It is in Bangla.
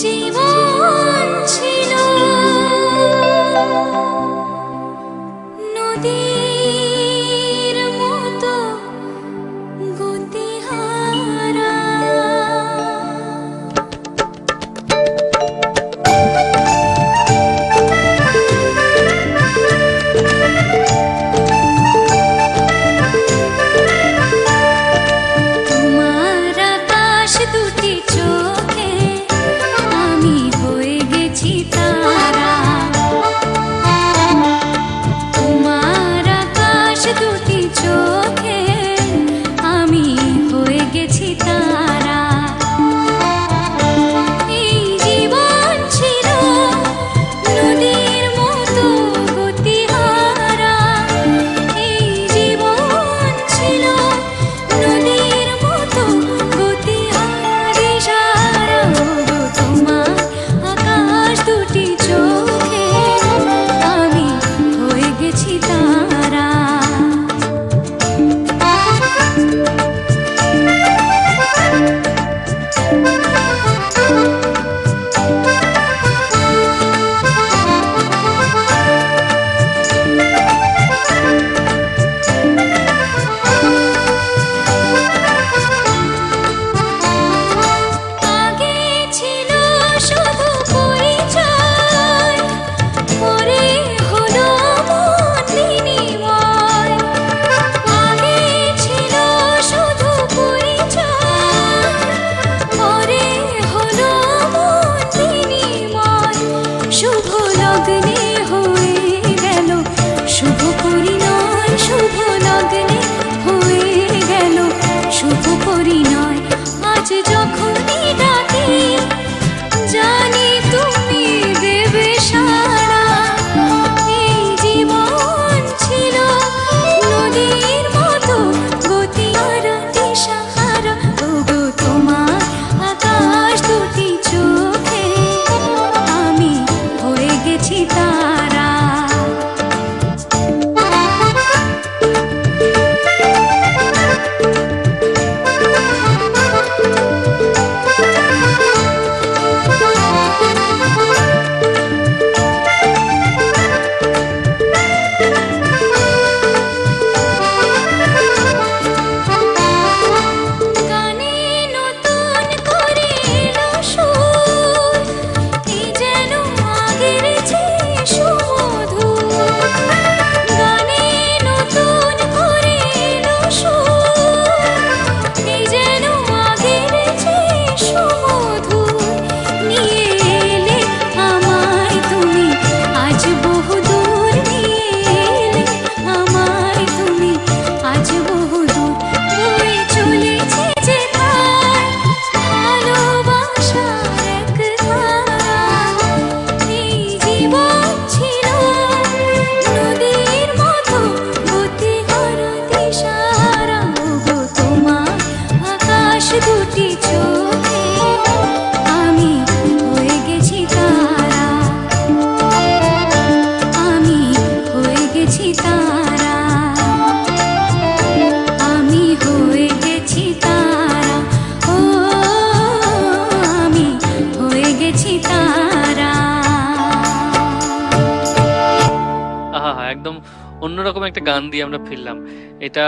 জীবন ছিল নদীর মতো গতিহারা। তোমার আকাশ দুটি চোখে আমি হয়ে গেছি তারা। তোমার আকাশ দুটি চোখে আমি হয়ে গেছি তারা। এই জীবন ছিল নদীর মতো গতিহারা। এই জীবন ছিল নদীর মতো গতিহারা। সারা গো তোমার আকাশ দুটি চোখে আমি হয়ে গেছি তারা। আগে ছিল শুধু পরিচয়, পরে হলো মন বিনিময়। আগে ছিল শুধু পরিচয়, পরে হলো মন বিনিময়। শুভ লগ্নে হয়ে গেল শুভ পরিণয়। শুভ লগ্নে হয়ে গেল শুভ পরিণয়। আজ যখনই ডাকি জানি তুমি দেবে সাড়া। এই জীবন ছিল নদীর মতো গতিহারা। দিশাহারা ওগো তোমার আকাশ দুটি চোখে আমি হয়ে গেছি তারা। গানে নতুন করে এলো সুর, এই যেন আগের চেয়ে সুমধুর। গানে নতুন করে এলো সুর, এই যেন আগের চেয়ে সুমধুর। নিয়ে এলে আমায় তুমি আজ বহুদূর। নিয়ে এলে আমায় তুমি আজ বহুদূর। বয়ে চলেছে যেথায় ভালোবাসার এক ধারা। এই জীবন ছিল নদীর মতো গতিহারা। দিশাহারা ওগো তোমার আকাশ দুটি চোখে আমি হয়ে গেছি তারা। আমি হয়ে গেছি তারা। আমি হয়ে গেছি তারা। ও আমি হয়ে গেছি তারা। আহা, একদম অন্যরকম একটা গান দিয়ে আমরা ফিরলাম। এটা